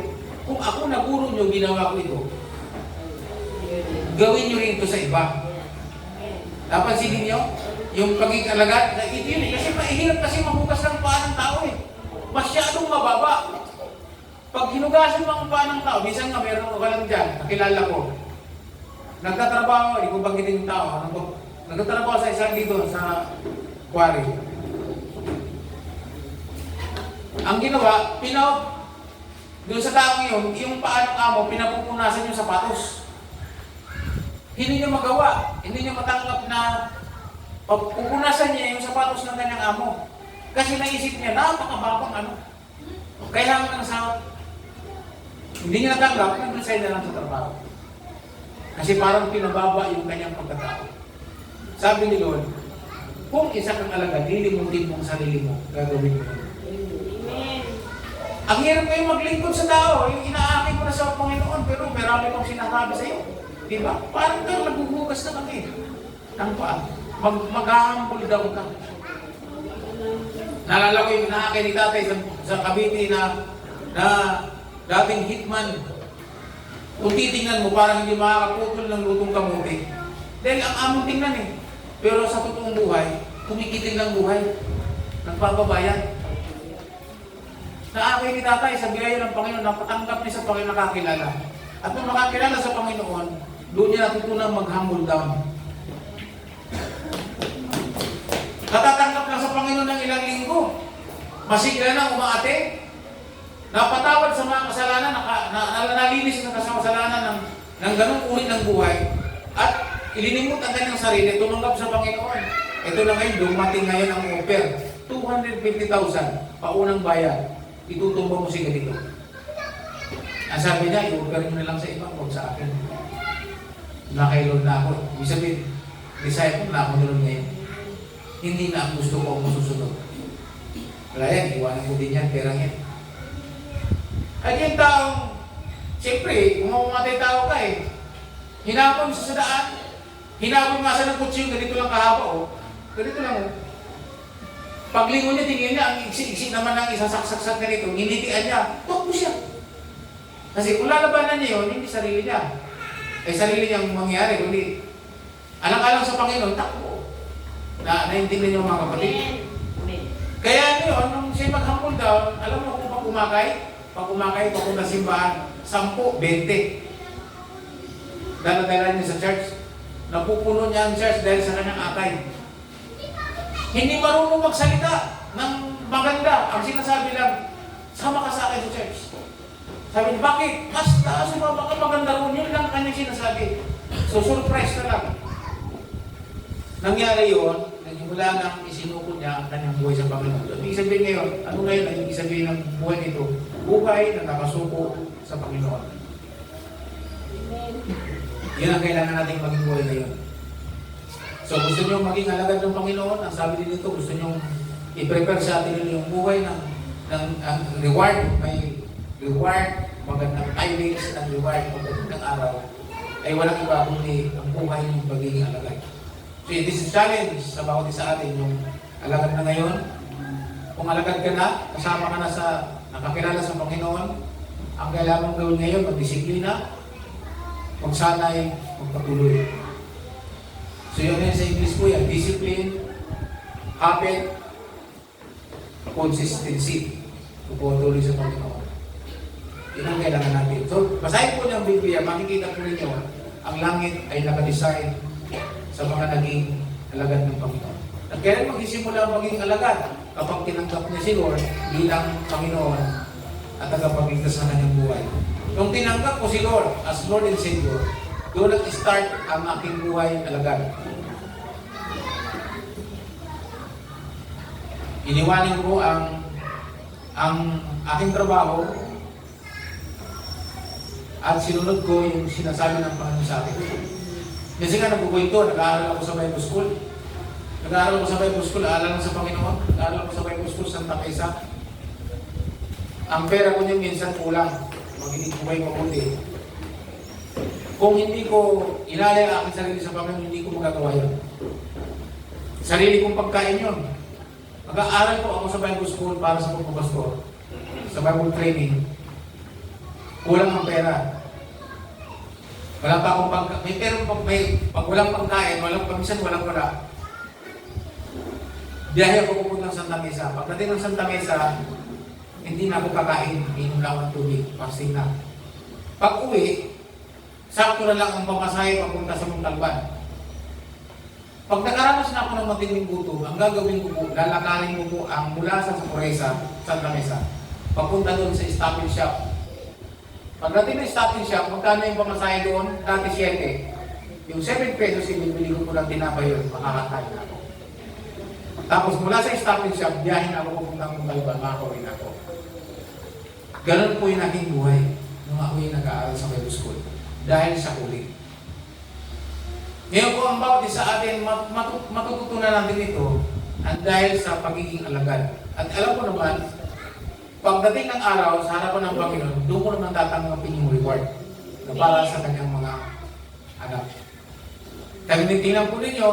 kung ako naguro nyo, ginawa ko ito, gawin nyo rin ito sa iba. Napansinin nyo? Yung pagiging alagad, ito yun eh. Kasi mahirap kasi mahugas ng paa ng tao eh. Masyadong mababa. Pag hinugasan mo ang paa ng tao, minsan nga meron ko lang dyan, nakilala ko. Nagtatrabaho, hindi ko banggitin yung tao. Nagtatrabaho sa isang dito sa quarry. Ang ginawa, doon sa taong yun, yung paa ng amo, pinapupunasan yung sapatos. Hindi niya magawa. Hindi niya matanggap na pupunasan niya yung sapatos ng kanyang amo. Kasi naisip niya, napakababang Kaya hanggang sa hindi niya natanggap, nag-resign na lang sa trabaho. Kasi parang pinababa yung kanyang pagkatao. Sabi ni Lord, kung isa kang alagad, lilimutin mo ang sarili mo, gagawin mo. Ang hirap kayo maglingkod sa tao, yung inaakit mo na sa Panginoon, pero marami kong sinasabi sa iyo. Di ba? Parang ka, naghuhugas na kami. Ang paa. Mag-humble daw ka. Naalala ko yung nakakay ni tatay sa Cavite na dating hitman. Kung titingnan mo, parang hindi makakaputol ng lutong kamuti. Dahil ang among tingnan eh. Pero sa totoong buhay, kumikiting ng buhay. Nagpapabayan. Naakay ni tatay sa biyaya ng Panginoon, napatanggap niya sa Panginoon nakakilala. At nung nakakilala sa Panginoon, doon niya natutunan mag-humble down. Natatanggap lang sa Panginoon ng ilang linggo. Masigla na umaate. Napatawad sa mga kasalanan, nalinis ng kasalanan ng ganung uri ng buhay. At ilinimot ang kanyang sarili, tumanggap sa Panginoon. Ito na ngayon, dumating ngayon ang offer. 250,000, paunang bayad. Itutumba mo si ganito. Ang sabi niya, i-offer mo na lang sa ibang, huwag sa akin. Nakailod na ako. Ibig sabihin, disciple na ako nilod ngayon. Hindi na ang gusto ko ang masusunod. Wala yan, iwanan ko din yan, perang yan. At yung taong, siyempre, kung mamatay tao ka eh, hinapon sa daan, hinapon nga sa ng kutsi, ganito lang kahaba oh. Ganito lang oh. Paglingon niya, tingin niya, ang iksi-iksi naman ng isasaksak ganito, hinitian niya, tukbo siya. Kasi kung lalabanan niya yun, hindi sarili niya. Ay sarili niyang mangyari, kundi alang-alang sa Panginoon, takbo. Naintindihan niyo mga kapatid. Kaya yun, nung siya mag-humble down, alam mo kung pag umakay, papunta simbahan, 10, 20. Dala-dala niya sa church. Napupuno niya ang church dahil sa kanyang akay. Hindi marunong magsalita ng maganda. Ang sinasabi lang, sama ka sa akin sa church. Sabi niya, bakit? Basta, sumama ka maganda ron. Yun lang kanyang sinasabi. So, surprise na lang. Nangyari yun, mula nang isinukot niya ang kanyang buhay sa Panginoon. Ibig sabihin ngayon, ano ngayon ang ibig sabihin ng buhay nito? Buhay na nakasuko sa Panginoon. Yun ang kailangan natin maging buhay ngayon. So gusto nyo maging alagad ng Panginoon, ang sabi din dito, gusto nyo i-prepare sa atin yung buhay ng reward. May reward, magandang timings ng reward, magandang araw, ay walang iba kundi ang buhay ng pagiging alagad. So this is challenge sa bawat isa atin, yung alagad na ngayon. Kung alagad ka na, kasama ka na sa nakakilala sa Panginoon, ang kailangan mong gawin ngayon, magdisiplina, magsanay, magpatuloy. So yun sa English po yan, discipline, habit, consistency. Pupatuloy sa Panginoon. Yun ang kailangan natin. So, basahin po niyo ang Biblia, makikita po ninyo, ang langit ay nakadesign sa mga naging alagad ng Panginoon. At kailan magsisimula maging alagad? Kapag tinanggap niya si Lord bilang Panginoon at tagapagligtas sa kanyang buhay. Nung tinanggap ko si Lord as Lord and Savior, doon nag-start ang aking buhay alagad. Iniwanin ko ang aking trabaho at sinunod ko yung sinasabi ng Panginoon sa akin. Kasi nga nagkukwento, nag-aaral ako sa Bible School. Nag-aaral ako sa Bible School, aaral sa Panginoon. Nag-aaral ako sa Bible School, Santa Mesa. Ang pera ko niya minsan kulang. Magiging ko kayo mabuti. Kung hindi ko ilalay ang aking sarili sa Panginoon, hindi ko magagawa yun. Sarili kong pagkain yun. Mag-aaral ko ako sa Bible School para sa pagpapastor. Sa Bible training. Kulang ang pera. Wala pa akong pagkain. May pera pag walang pagkain, minsan walang wala. Biyahe ako pupunta ng Santa Mesa. Pagdating ng Santa Mesa, hindi na ako kakain. Inom lang ako ng tubig. Fasting na. Pag uwi, sakto na lang ang pamasahe papunta sa Montalban. Pag nakaranas na ako ng matinding gutom, ang gagawin ko po, lalakarin ko po ang mula sa Sorpresa, Santa Mesa, papunta doon sa Stop and Shop. Pagdating ng Stop and Shop, magkano yung pamasahe doon? Dati 7. Yung 7 pesos, ibibili ko po ng tinapay yun, makakakain ako. Tapos mula sa Stop and Shop, biyahin ako pupunta ng Montalban, makakawin ako. Ganun po yung aking buhay nung ako yung nag-aaral sa Bible School. Dahil sa huli. Ngayon po ang bawat isa atin, matututunan natin ito dahil sa pagiging alagad. At alam ko naman, pagdating ng araw sa harapan ng Panginoon, doon ko naman tatanggapin yung reward na para sa kanyang mga anak. Tingnan po ninyo,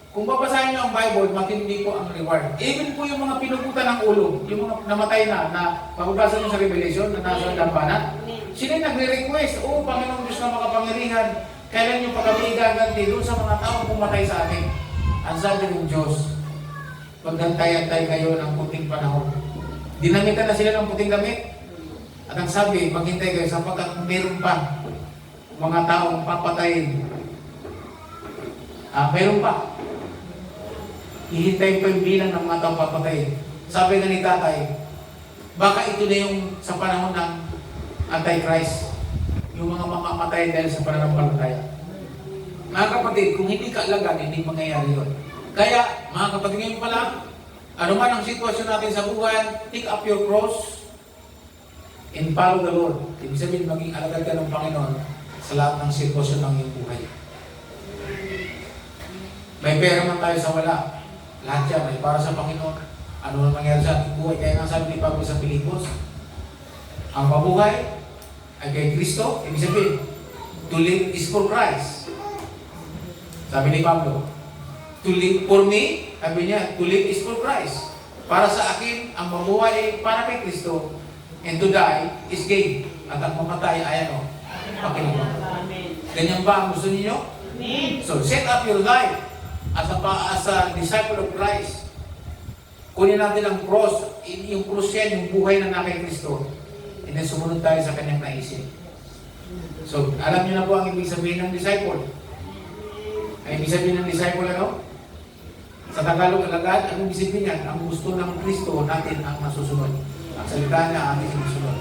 kung babasahin nyo ang Bible, matindi po ang reward. Even po yung mga pinuputan ng ulo, yung mga namatay na mababasa nyo sa Revelation, na nasa dampanan, sila nagre-request, Panginoong Diyos na makapangyarihan, kailan nyo pagkami igaganti doon sa mga taong pumatay sa atin. Ang sabi ng Diyos, maghantay-antay kayo ng puting panahon. Dinamitan na sila ng puting damit. At ang sabi, maghintay kayo sapagkat meron pa mga taong papatayin. Meron pa. Hihintayin pa yung bilang ng mga taong papatayin. Sabi nga ni tatay, baka ito na yung sa panahon ng Antichrist. Yung mga mamamatay dahil sa pananampalataya. Mga kapatid, kung hindi ka alagaan, hindi mangyayari yun. Kaya, mga kapatid, ngayon pala, ano man ang sitwasyon natin sa buhay, take up your cross and follow the Lord. Ibig sabihin, maging alagad ka ng Panginoon sa lahat ng sitwasyon ng iyong buhay. May pera man tayo sa wala. Lahat yan ay para sa Panginoon. Ano man mangyari sa ating buhay. Kaya nga sabi ni Pablo sa Pilipos, ang mabuhay ay kay Kristo. Ibig sabihin, to live is for Christ. Sabi ni Pablo, to live for me, sabi niya, to live is for Christ. Para sa akin, ang mabuhay ay para kay Kristo. And to die is gain. At ang mamatay ay ano? Pakinig. Ganyan ba ang gusto ninyo? So, set up your life as a disciple of Christ. Kunin natin ang cross. Yung cross yan, yung buhay na kay Kristo. And then sumunod tayo sa kanyang naisip. So, alam niyo na po ang ibig sabihin ng disciple. Ang ibig sabihin ng disciple ano? Sa Tagalog alagad, ang ibig sabihin yan? Ang gusto ng Kristo natin ang masusunod. Ang salita niya ang ating sinusunod.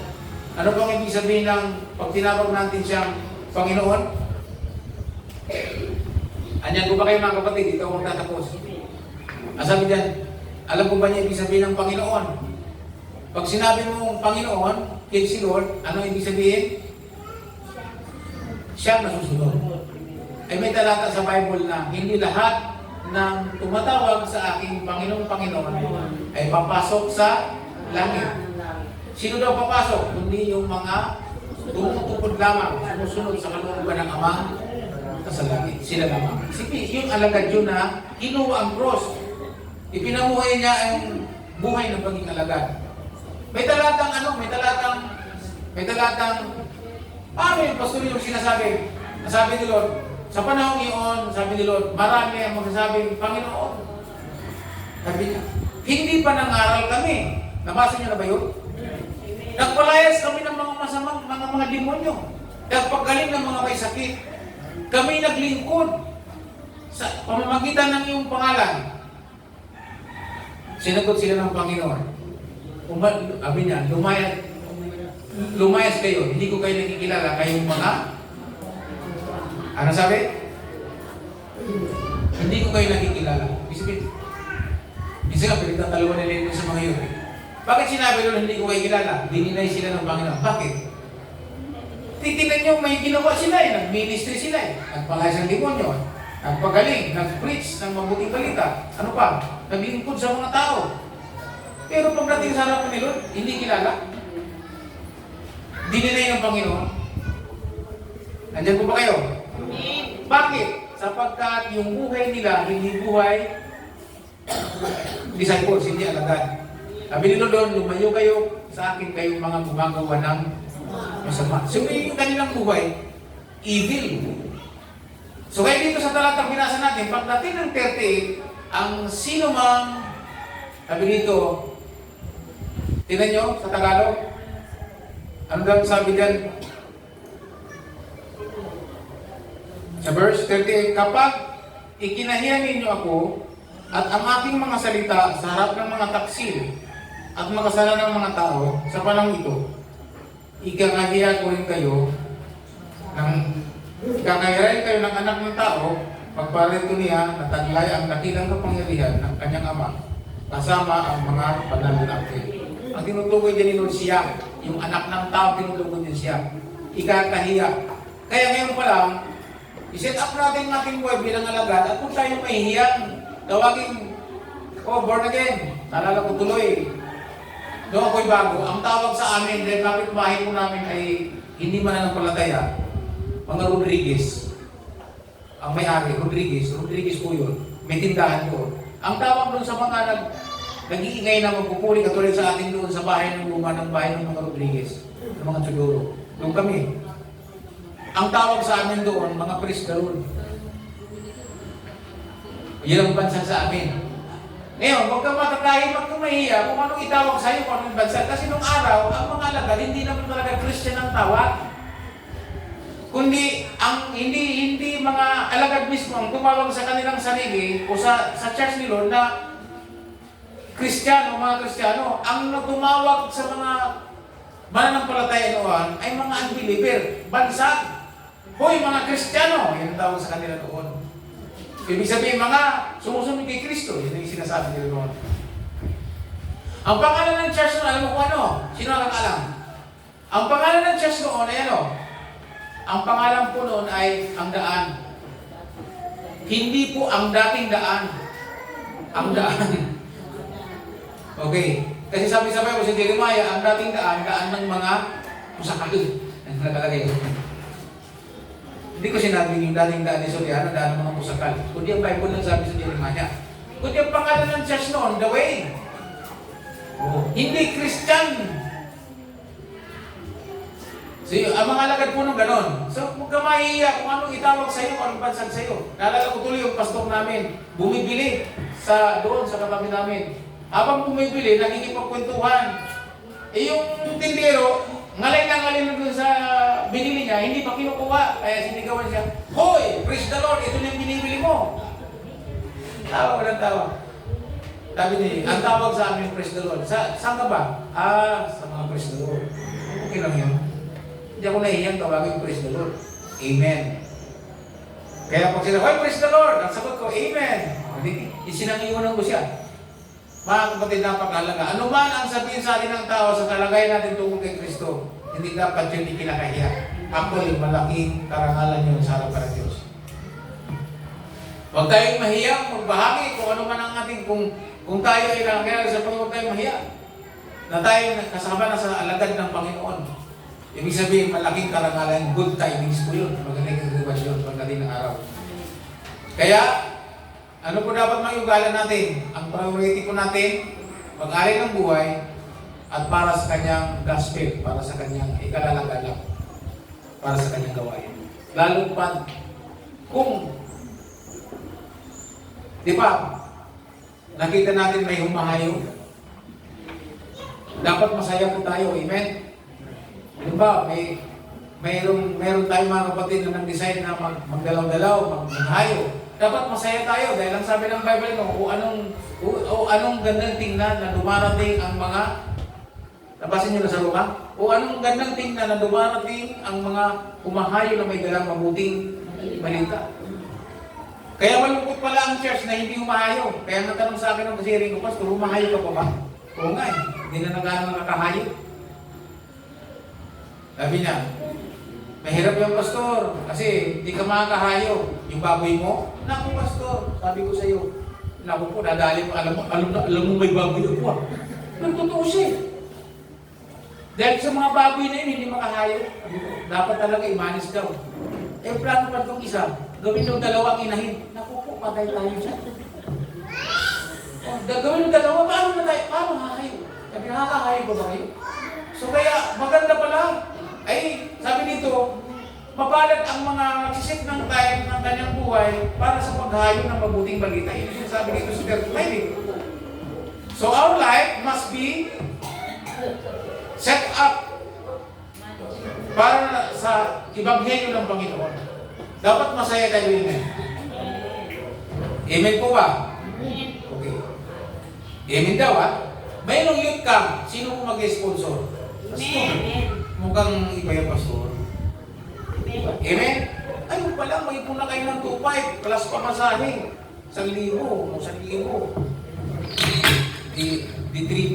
Ano po ang ibig sabihin ng pag tinawag natin siyang Panginoon? Anyan ko ba kayo mga kapatid? Ito ang magtatapos. Sabi diyan, alam ko ba niya ibig sabihin ng Panginoon? Pag sinabi mong Panginoon, si Lord, ano ibig sabihin? Siya nasusunod. Ay may talata sa Bible na hindi lahat ng tumatawag sa aking Panginoon ay papasok sa langit. Sino daw papasok? Kundi yung mga tumutupod lamang, sumusunod sa kalooban ng Amang sa langit. Sila lamang. Yung alagad yun na kinuha ang cross. Ipinamuhay niya ang buhay ng pagiging alagad. May talatang paano yung pastor yung sinasabi? Sabi ni Lord, sa panahon iyon, sabi ni Lord, marami ang magsasabing, Panginoon. Sabi niya, hindi pa nangaral kami. Nabasa niyo na ba yun? Nagpalayas kami ng mga masamang, mga demonyo. Nagpagaling ng mga may sakit. Kami naglingkod sa pamamagitan ng iyong pangalan. Sinagot sila ng Panginoon. Sabi niya, lumayas kayo. Hindi ko kayo nakikilala. Kayong mga ano sabi? Hindi ko kayo nakikilala. Isa nga, pinagtataluan nila yun sa mga yun. Bakit sinabi doon hindi ko kayo kilala? Dininay sila ng Panginoon. Bakit? Titignan nyo, may ginawa sila nag-ministry sila nagpalayas ng demonyo, nagpagaling, nag-preach ng mabuting balita. Ano pa? Naglingkod sa mga tao. Pero pagdating sa harapan ni Lord, hindi kilala. Dininay ng Panginoon. Nandiyan po ba kayo? Bakit? Sapagkat yung buhay nila, hindi buhay disciples, hindi alagad. Sabi nito doon, lumayo kayo sa akin kayong mga gumagawa ng masama. So yung kanilang buhay, evil. So kaya dito sa talatang binasa natin, pagdating ng 38, ang sino mang, sabi dito, tingnan nyo sa Tagalog, ano daw sabi dyan? Sa verse 38, kapag ikinahiyan ninyo ako at ang aking mga salita sa harap ng mga taksil at makasala ng mga tao sa panahon ito, ikakahiyan ko rin kayo ng anak ng tao pagparito niya na taglay ang dakilang kapangyarihan ng kanyang ama kasama ang mga pananalangin. Ang tinutukoy din ni Lord siya, yung anak ng tao tinutukoy din siya. Ikakahiya. Kaya ngayon pa lang, i-set up natin ang ating buhay bilang alagad at kung tayo mahihiyang tawagin, born again. Nalala ko tuloy. Doon ako'y bago. Ang tawag sa amin, dahil kapitbahay po namin ay hindi mananampalataya, mga Rodriguez. ang may-ari, Rodriguez po yun, may tindahan doon. Ang tawag doon sa mga nag-iingay na magpupuri, katulad sa atin doon sa bahay ng luma ng bahay ng mga Rodriguez, ng mga Tudoro. Doon kami. Ang tawag sa amin doon, mga praise the Lord. Yan ang bansa sa amin. Ngayon, huwag kang matatahin, huwag kang mahiya kung anong itawag sa'yo, kung anong bansa. Kasi nung araw, ang mga alagad, hindi naman talaga Christian ang tawag. Kundi, hindi mga alagad mismo ang tumawag sa kanilang sarili o sa church ni Lord na Kristiyano, mga Kristiyano. Ang tumawag sa mga mananampalataya noon ay mga unbeliever, bansa. Hoy, mga Kristiyano, yan ang tawag sa kanila noon. Ibig sabihin, mga sumusunod kay Kristo. Yun yung sinasabi nila noon. Ang pangalan ng church noon, alam mo kung ano? Sino ang alam? Ang pangalan ng church noon ay ano? Ang pangalan po noon ay ang daan. Hindi po ang dating daan. Ang daan. Okay. Kasi sabi-sabi ko si Jeremiah, ang dating daan ng mga musakal. Ang nakalagay doon. Hindi ko sinabing yung dating daan ni Soriano, daan ng mga musakal. Kundi ang Bible lang sabi sa Jeremiah. Kundi ang pangalan ng church noon, the way. Oh. Hindi Christian. So, ang mga alagad po nung ganon. So, huwag ka mahihiya kung anong itawag sa'yo, kung anong bansag sa'yo. Naalala ko tuloy yung pastor namin, bumibili doon sa katabi namin. Habang bumibili, nagkikipagkwentuhan. Yung tindero, ngalay na doon sa binili niya, hindi pa kinukuha. Kaya sinigawan siya, Hoy! Praise the Lord! Ito na yung binibili mo. Tawa, walang tawa. Sabi niya, ang tawag sa amin, praise the Lord. Saan ka ba? Sa mga praise the Lord. Okay lang yun. Hindi ako nahihiyang tawagin, praise the Lord. Amen. Kaya pag sila, Hoy, praise the Lord! Ang sagot ko, Amen. Isinangiunan ko siya. Mga kapatid, napakahalaga. Ano man ang sabihin sa atin ng tao sa kalagayan natin tungkol kay Kristo, hindi dapat yun ikinakahiya. Actually, malaking karangalan yun sa harapan ng Diyos. Huwag tayong mahiyang magbahagi kung ano man ang ating, kung tayo ay nangyayari sa Panginoon, huwag tayong mahiya. Na tayo kasama na sa alagad ng Panginoon. Ibig sabihin, malaking karangalan, good tidings po yun. Magandang ingribasyon pagdating ng araw. Kaya, ano po dapat mayugalan natin? Ang priority po natin, mag-ari ng buhay at para sa kanyang gospel, para sa kanyang ikalalang-galang, para sa kanyang gawain. Lalo pa, kung, di ba, nakita natin may humahayo, dapat masaya po tayo, amen? Di ba, mayroon tayong mga kapatid na nag-decide na magdalaw-dalaw, maghayo. Dapat masaya tayo dahil ang sabi ng Bible o anong gandang tingnan na dumarating ang mga, nabasin nyo na sa Luka? O anong gandang tingnan na dumarating ang mga humahayo na may dalang mabuting balita. Kaya malungkot pala ang church na hindi humahayo. Kaya natanong sa akin ng kasiring ko, Pastor, humahayo ka pa ba? Oo nga eh, hindi na nagano nakakahayo. Sabi niya, mahirap yung pastor kasi hindi ka makakahayo. Yung baboy mo, naku pastor, sabi ko sa iyo, naku po, nadali mo, alam mo may baboy ako ah. Nagtotoo siya. Dahil sa mga baboy na yun, hindi makahayo. Dapat talaga imanis daw. Eh, plano pa itong isa, gawin yung dalawang inahin. Naku po, patay tayo siya. Gawin yung dalawa, paano hahayo? Sabi, nakakahayo ba kayo? So kaya, maganda pala. Ay, sabi dito, mapalad ang mga nagsisip ng time ng kanyang buhay para sa paghayo ng mabuting balita. Yun yung sabi dito sa 35. So our life must be set up para sa ibanghelyo ng Panginoon. Dapat masaya tayo yun. Amen po ba? Okay. Amen daw ha? Mayroong youth camp. Sino po mag-sponsor? Amen. Mukhang iba yung pastor. Amen? Ayun pa lang, may puna kayo ng 2.5 plus pamasahe. 1,000 o 1,000. Di 3.5.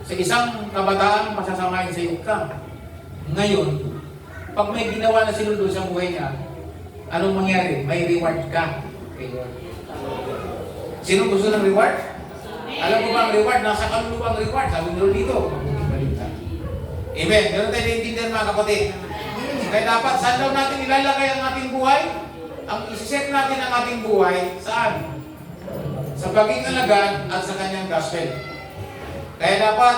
Sa isang kabataan, masasamahin sa youth camp. Ngayon, pag may ginawa na sinundo sa buhay niya, anong mangyari? May reward ka. Okay. Sino gusto ng reward? Alam mo ba ang reward? Nasa kaluluwa ang reward. Sabi nyo dito. Amen. Ganun tayo naiintindihan mga kapatid. Kaya dapat, saan daw natin ilalagay ang ating buhay? Ang isiset natin ang ating buhay, saan? Sa pagiging alagad at sa kanyang gospel. Kaya dapat,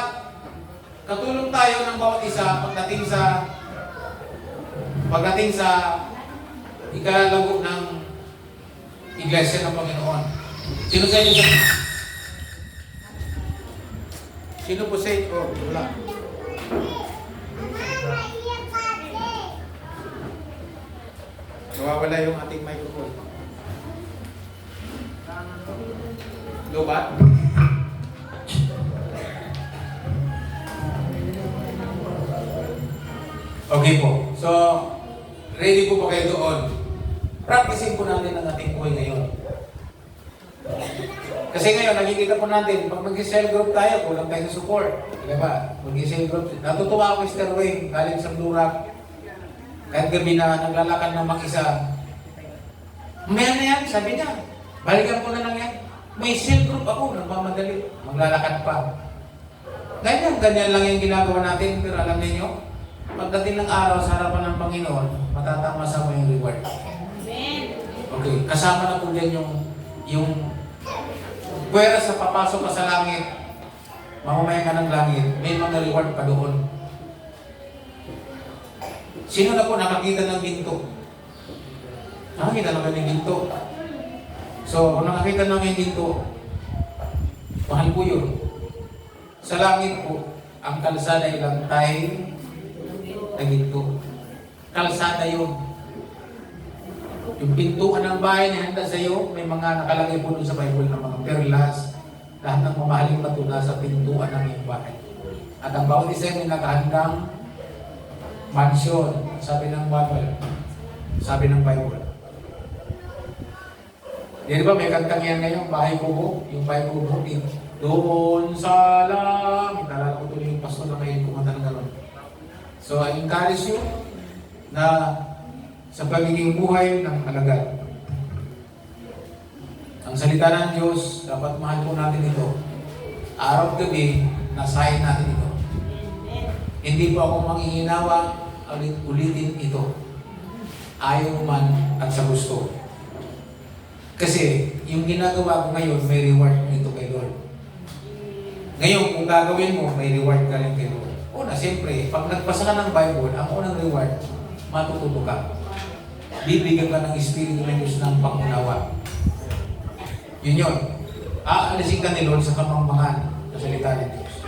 katulong tayo ng bawat isa pagdating sa ikalalago ng Iglesia ng Panginoon. Sino sa inyo? Sino po sa inyo? Oh, wala. Nawawala yung ating microphone. Lobat? Okay po. So, ready po ba kayo doon? Practicing po natin ang ating buhay ngayon. Kasi ngayon, nakikita po natin, pag mag-cell group tayo, kulang tayo sa support. Di ba? Mag-cell group. Natutuwa ako, Mr. Wayne, galing sa Blue Rock. Kahit gabi na naglalakad na mag-isa. Mamaya na yan, sabi niya. Balikan ko na lang yan. May cell group ako, nagmamadali. Maglalakad pa. Ganyan lang yung ginagawa natin. Pero alam niyo, pagdating ng araw sa harapan ng Panginoon, matatamasa mo yung reward. Okay, kasama na po yan yung pwera sa papasok ka sa langit, mamamaya ka ng langit, may mga reward pa doon. Sino na po nakakita ng ginto? Nakakita na ba ng ginto? So, kung nakakita namin ginto, mahal po yun. Sa langit po, ang kalsada ay lantay na ginto. Kalsada yun. Yung pintuan ng bahay na handa sa iyo, may mga nakalagay po doon sa Bible ng mga perlas, lahat ng mamahaling patuna sa pintuan ng iyong bahay. At ang bawat isa ay nakahandang mansyon, sabi ng Bible. Sabi ng Bible. Di ba may kantang yan ngayon, bahay kubo, yung bahay kubo, doon sa langit. Nalala ko tuloy yung pastor na ngayon kumanta ng gano'n. So I encourage you na sa pagiging buhay ng alagad. Ang salita ng Diyos, dapat mahal po natin ito. Araw-gabi, nasahin natin ito. Hindi po ako manghihinawa, ulitin ito. Ayaw man at sa gusto. Kasi, yung ginagawa ko ngayon, may reward nito kay Lord. Ngayon, kung gagawin mo, may reward ka rin kay Lord. Una, siyempre, pag nagbasa ka ng Bible, ang unang reward, matututo ka. Bibigyan ka ng Espiritu ng Diyos ng pangunawa. Yun yun. Aalisin ka ni Lord sa kamangmangan sa salita ng Diyos.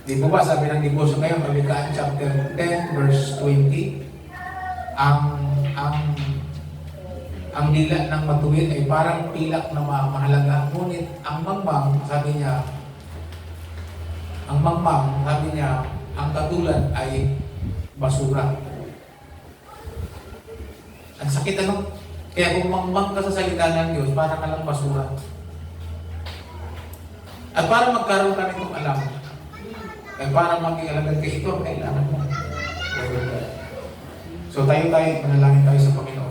Di po ba, sabi ng devotion ngayon, Kawikaan chapter 10, verse 20, ang dila ng matuwid ay parang pilak na mahalaga. Ngunit ang mangmang, sabi niya, ang katulad ay basura. Ang sakit ano? Kaya kung mangmang ka sa salita ng Diyos, para ka lang basura. At para magkaroon ka nitong alam, ay para maging alagad ka ito, kailangan mo. So tayo, manalangin tayo sa Panginoon.